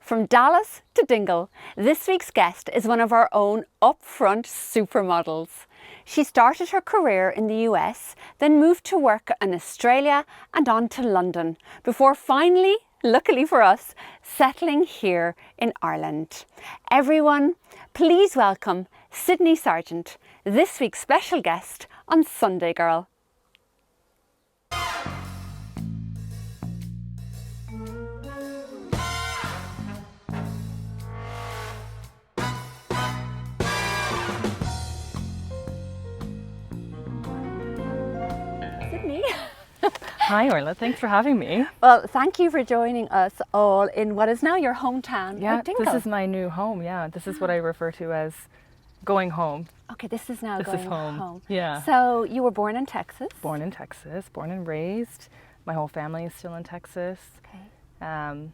From Dallas to Dingle, this week's guest is one of our own Upfront supermodels. She started her career in the US, then moved to work in Australia and on to London, before finally, luckily for us, settling here in Ireland. Everyone, please welcome Sydney Sargent, this week's special guest on Sunday Girl. Hi Orla, thanks for having me. Well, thank you for joining us all in what is now your hometown. Yeah, Dingle. this is my new home. Yeah, this is what I refer to as going home. Okay, this is now This going is home. Yeah. So you were born in Texas? Born in Texas, born and raised. My whole family is still in Texas. Okay.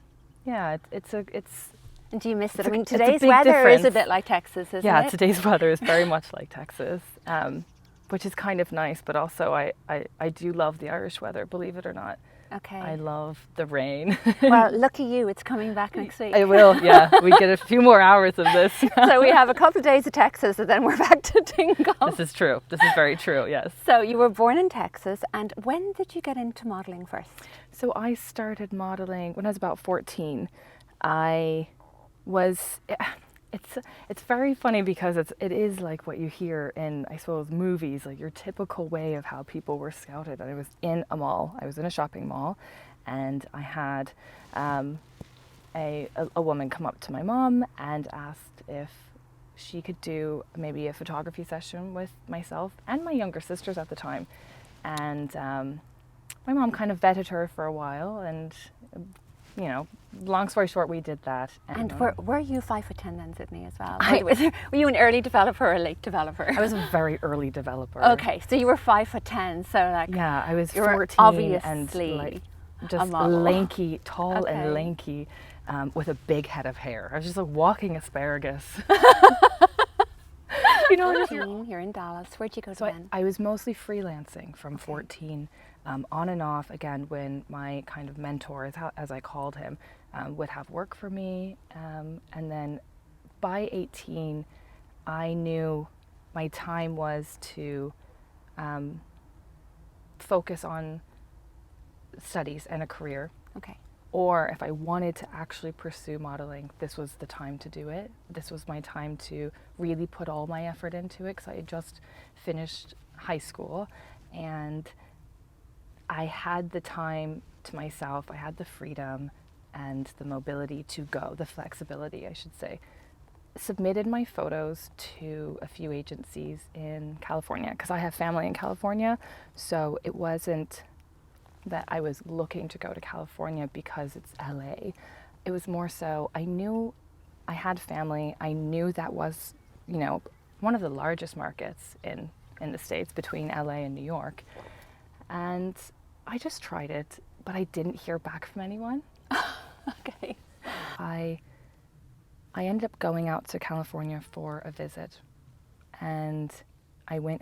Yeah, it's. And do you miss it? It's I mean, it's a today's big weather is a difference. bit like Texas, isn't it? Yeah, today's weather is very much like Texas, which is kind of nice. But also, I do love the Irish weather. Believe it or not. Okay. I love the rain. Well, lucky you, it's coming back next week. I will, yeah. We get a few more hours of this. So we have a couple of days of Texas and then we're back to Dingle. This is true. This is very true, yes. So you were born in Texas, and when did you get into modelling first? So I started modeling when I was about 14. I was, it's very funny because it is like what you hear in, I suppose, movies, like your typical way of how people were scouted. I was in a mall, I was in a shopping mall, and I had a woman come up to my mom and asked if she could do maybe a photography session with myself and my younger sisters at the time. And my mom kind of vetted her for a while, and you know, long story short, we did that. And were you 5'10" then, Sydney, as well? Were you an early developer or a late developer? I was a very early developer. Okay, so you were 5'10", so like yeah, I was you were 14 obviously and like a just model. lanky, tall Okay. and lanky, with a big head of hair. I was just like walking asparagus. You know, just, You're in Dallas. Where'd you go so to then? I was mostly freelancing from 14, on and off, again, when my kind of mentor, as I called him, would have work for me. And then by 18, I knew my time was to focus on studies and a career. Okay. Or if I wanted to actually pursue modeling, this was the time to do it. This was my time to really put all my effort into it, because I had just finished high school and I had the time to myself, I had the freedom and the mobility to go, the flexibility, I should say. Submitted my photos to a few agencies in California, because I have family in California, so it wasn't that I was looking to go to California because it's LA. It was more so I knew I had family. I knew that was, you know, one of the largest markets in the States between LA and New York. And I just tried it, but I didn't hear back from anyone. Okay. I ended up going out to California for a visit, and I went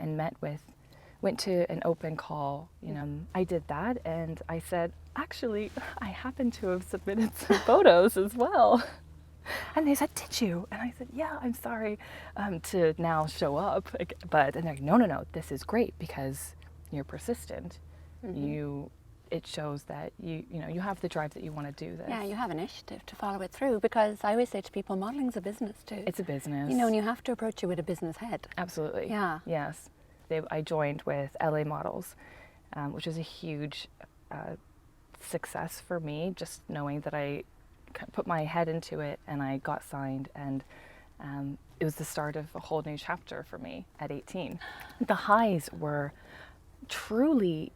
to an open call, you know. I did that and I said, actually, I happen to have submitted some photos as well. And they said, did you? And I said, yeah, I'm sorry to now show up. But and they're like, no, this is great because you're persistent. Mm-hmm. It shows that you have the drive that you want to do this. Yeah, you have initiative to follow it through, because I always say to people, modeling's a business too. It's a business. You know, and you have to approach it with a business head. Absolutely. Yeah. Yes. I joined with LA Models, which is a huge success for me, just knowing that I put my head into it and I got signed, and it was the start of a whole new chapter for me at 18. The highs were truly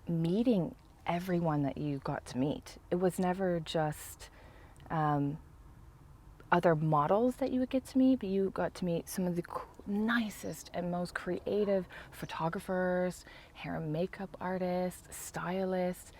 meeting everyone that you got to meet. It was never just other models that you would get to meet, but you got to meet some of the nicest and most creative photographers, hair and makeup artists, stylists.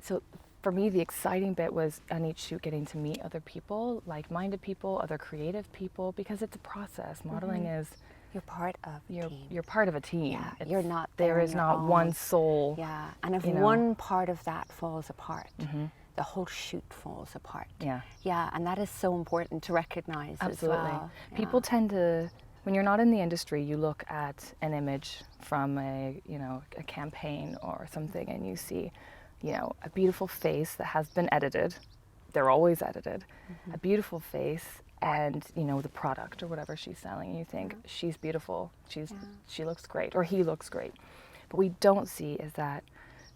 So for me, the exciting bit was on each shoot getting to meet other people, like-minded people, other creative people, because it's a process. Modeling is You're part of a team. You're part of a team. Yeah, you're not there on is your not own. one soul. Yeah, and if you know. one part of that falls apart, the whole shoot falls apart. Yeah. Yeah, and that is so important to recognize Absolutely. as well. People tend to, when you're not in the industry, you look at an image from a campaign or something, and you see, a beautiful face that has been edited. They're always edited. A beautiful face, and the product or whatever she's selling, and you think she's beautiful. She looks great, or he looks great. But we don't see is that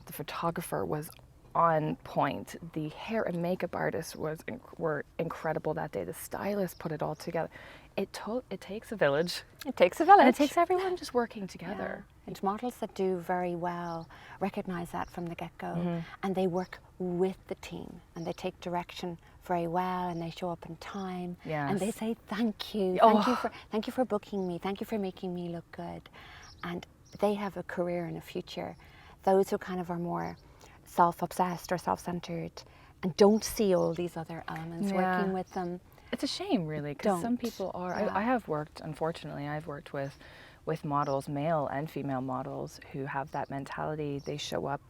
the photographer was on point. The hair and makeup artist were incredible that day. The stylist put it all together. It takes a village. It takes a village. And it takes everyone just working together. Yeah. And models that do very well recognize that from the get-go, and they work with the team, and they take direction very well, and they show up in time, and they say thank you, thank you for booking me, thank you for making me look good, and they have a career and a future. Those who kind of are more self-obsessed or self-centered and don't see all these other elements working with them. It's a shame, really, because some people are. I have worked, unfortunately, I've worked with models, male and female models, who have that mentality. They show up,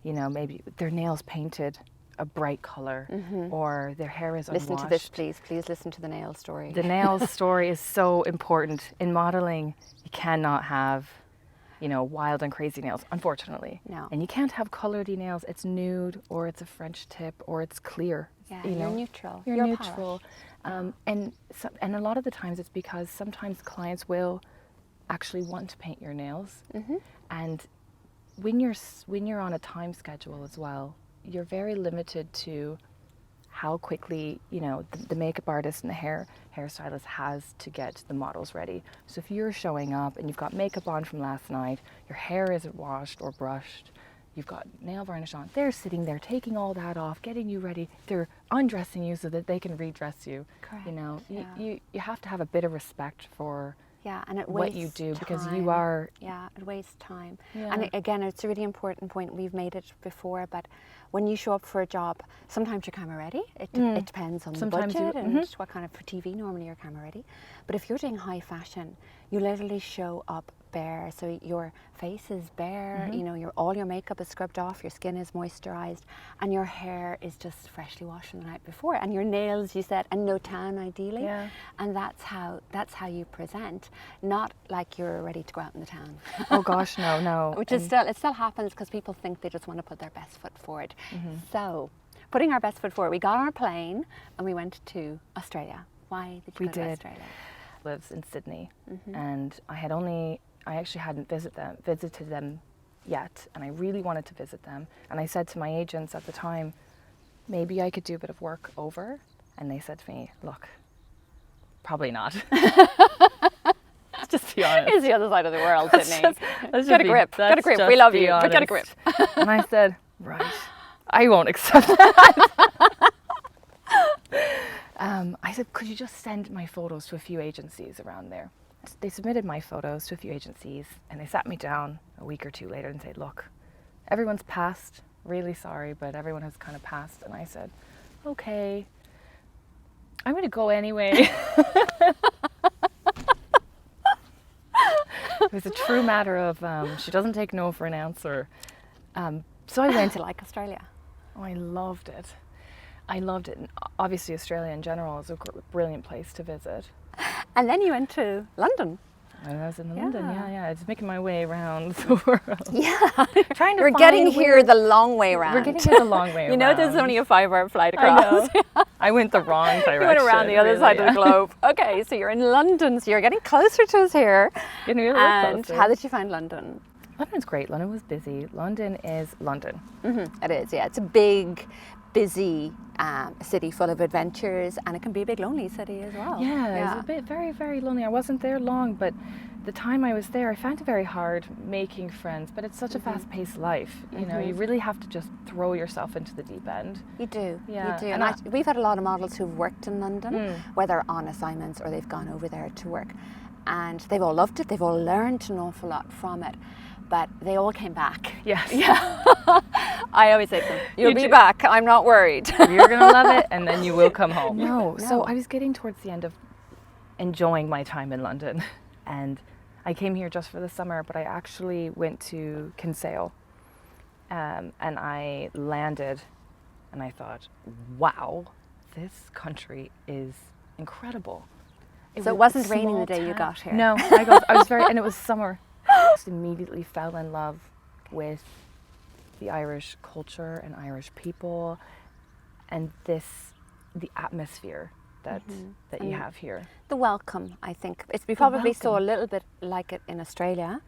maybe their nails painted a bright color, or their hair is unwashed. Listen to this, please. Please listen to the nail story. The nails story is so important. In modeling, you cannot have wild and crazy nails, unfortunately. No. And you can't have colouredy nails. It's nude, or it's a French tip, or it's clear. Yeah, you're neutral. You're neutral. And a lot of the times it's because sometimes clients will actually want to paint your nails. And when you're on a time schedule as well, you're very limited to how quickly the makeup artist and the hairstylist has to get the models ready. So if you're showing up and you've got makeup on from last night, your hair isn't washed or brushed, you've got nail varnish on, they're sitting there taking all that off, getting you ready, they're undressing you so that they can redress you. Correct. You have to have a bit of respect for and it what you do, because you are. Yeah, it wastes time. Yeah. And again, it's a really important point. We've made it before, but when you show up for a job, sometimes you're camera ready. It depends on the budget and what kind of, for TV, normally you're camera ready. But if you're doing high fashion, you literally show up bare. So your face is bare, all your makeup is scrubbed off, your skin is moisturized, and your hair is just freshly washed from the night before. And your nails, you said, and no tan ideally. Yeah. And that's how you present, not like you're ready to go out in the tan. Oh gosh, no. Which is it still happens because people think they just want to put their best foot forward. So, putting our best foot forward, we got on our plane and we went to Australia. Why did you go to Australia? Lives in Sydney, and I actually hadn't visited them yet, and I really wanted to visit them. And I said to my agents at the time, maybe I could do a bit of work over. And they said to me, look, probably not. Just be honest. It's the other side of the world, Sydney. Get a grip. We love you, but get a grip. And I said, right, I won't accept that. I said, could you just send my photos to a few agencies around there? They submitted my photos to a few agencies, and they sat me down a week or two later and said, look, everyone's passed, really sorry, but everyone has kind of passed. And I said, okay, I'm going to go anyway. It was a true matter of, she doesn't take no for an answer. So I went to Australia. Oh, I loved it. And obviously Australia in general is a brilliant place to visit. And then you went to London. And I was in London, yeah. It's making my way around the world. Yeah. We're getting here the long way around. We're getting here the long way around. There's only a 5-hour flight across. I know. I went the wrong direction. You went around the other side of the globe. Okay, so you're in London, so you're getting closer to us here. Getting really and closer. How did you find London? London's great. London was busy. London is London. It is, yeah. It's a big, busy city full of adventures, and it can be a big lonely city as well. Yeah, it's a bit very, very lonely. I wasn't there long, but the time I was there, I found it very hard making friends, but it's such a fast-paced life. You really have to just throw yourself into the deep end. You do, yeah. you do. And we've had a lot of models who've worked in London, whether on assignments or they've gone over there to work, and they've all loved it, they've all learned an awful lot from it. But they all came back. Yes. Yeah. I always say to them, you'll be back, I'm not worried. You're going to love it, and then you will come home. No. So I was getting towards the end of enjoying my time in London. And I came here just for the summer, but I actually went to Kinsale. And I landed And I thought, wow, this country is incredible. So it wasn't raining the day you got here? No, I was very, and it was summer. I just immediately fell in love with the Irish culture and Irish people and the atmosphere that you have here. The welcome, I think. We probably saw a little bit like it in Australia,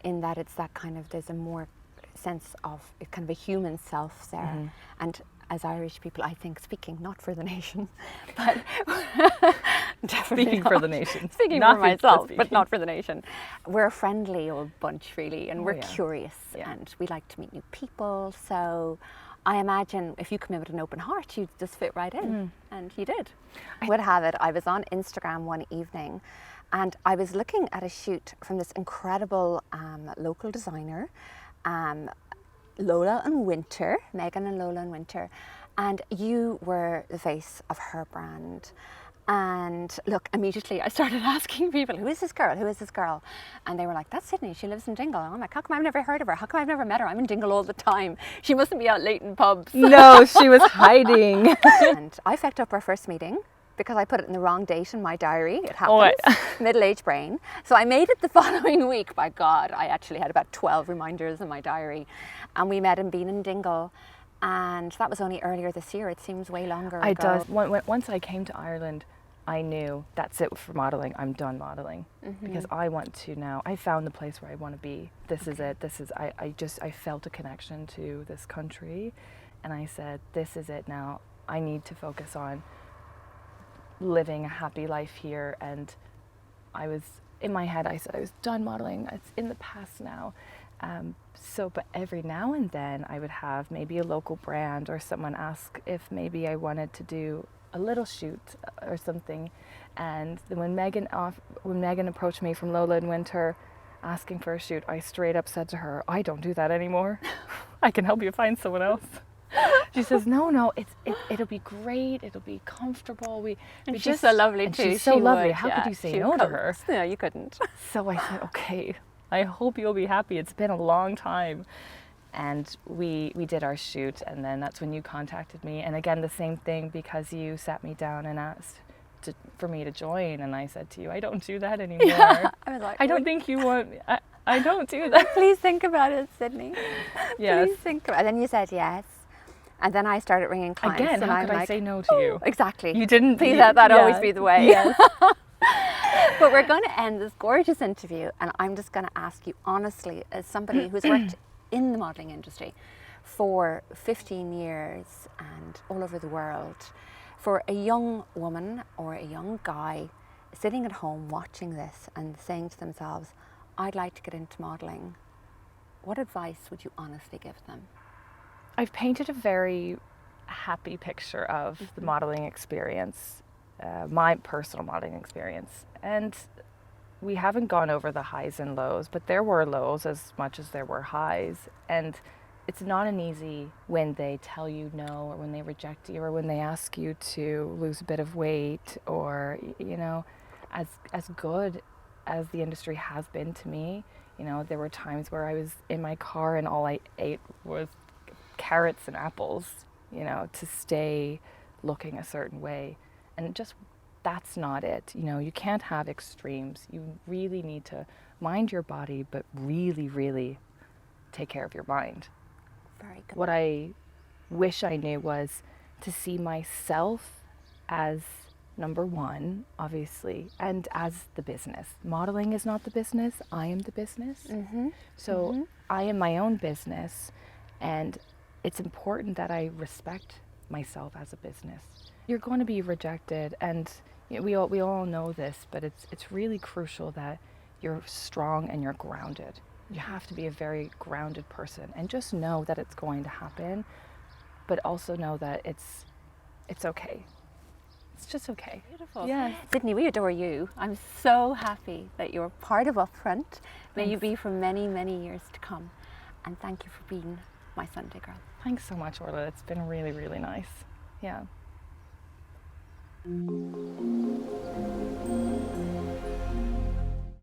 in that it's that kind of, there's a more sense of kind of a human self there. And as Irish people, I think, speaking not for the nation, but definitely Speaking for the nation. Speaking for myself, but not for the nation. We're a friendly old bunch, really, and we're curious, and we like to meet new people. So I imagine if you come in with an open heart, you'd just fit right in, and you did. I would have it, I was on Instagram one evening, and I was looking at a shoot from this incredible local designer, Lola and Winter, Megan and Lola and Winter, and you were the face of her brand. And look, immediately I started asking people, who is this girl? Who is this girl? And they were like, that's Sydney, she lives in Dingle. And I'm like, how come I've never heard of her? How come I've never met her? I'm in Dingle all the time. She mustn't be out late in pubs. No, she was hiding. And I fucked up our first meeting because I put it in the wrong date in my diary. It happens, middle-aged brain. So I made it the following week. By God, I actually had about 12 reminders in my diary. And we met in Bean and Dingle. And that was only earlier this year. It seems way longer ago. It does. Once I came to Ireland, I knew that's it for modeling. I'm done modeling because I want to now. I found the place where I want to be. This is it. I felt a connection to this country, and I said, this is it now. I need to focus on living a happy life here. And I was in my head, I said I was done modeling. It's in the past now. But every now and then I would have maybe a local brand or someone ask if maybe I wanted to do a little shoot or something. And when Megan approached me from Lola and Winter asking for a shoot, I straight up said to her, I don't do that anymore. I can help you find someone else. She says, no, it'll be great. It'll be comfortable. And she's so lovely too. She's so lovely. How could you say no to her? No, you couldn't. So I said, okay, I hope you'll be happy. It's been a long time. And we did our shoot, and then that's when you contacted me. And again, the same thing, because you sat me down and asked for me to join, and I said to you, I don't do that anymore. Yeah, I was like, I don't think you want, I don't do that. Please think about it, Sydney. Yes. Please think about it. And then you said yes. And then I started ringing clients. Again, and how could I say no to you? Exactly. You didn't. Please let that always be the way. Yes. But we're going to end this gorgeous interview, and I'm just going to ask you honestly, as somebody who's worked in the modelling industry for 15 years and all over the world, for a young woman or a young guy sitting at home watching this and saying to themselves, I'd like to get into modelling, what advice would you honestly give them? I've painted a very happy picture of the modelling experience, my personal modelling experience. And we haven't gone over the highs and lows, but there were lows as much as there were highs. And it's not an easy when they tell you no, or when they reject you, or when they ask you to lose a bit of weight, or, you know, as good as the industry has been to me, you know, there were times where I was in my car and all I ate was carrots and apples, you know, to stay looking a certain way. And just, that's not it. You know, you can't have extremes. You really need to mind your body, but really, really take care of your mind. Very good. What I wish I knew was to see myself as number one, obviously, and as the business. Modeling is not the business. I am the business. So I am my own business, and it's important that I respect myself as a business. You're going to be rejected, and you know, we all know this, but it's really crucial that you're strong and you're grounded. You have to be a very grounded person, and just know that it's going to happen, but also know that it's okay. It's just okay. Beautiful. Yeah. Sydney, we adore you. I'm so happy that you're part of Upfront. May Thanks. you be for many, many years to come. And thank you for being my Sunday girl. Thanks so much, Orla. It's been really, really nice. Yeah.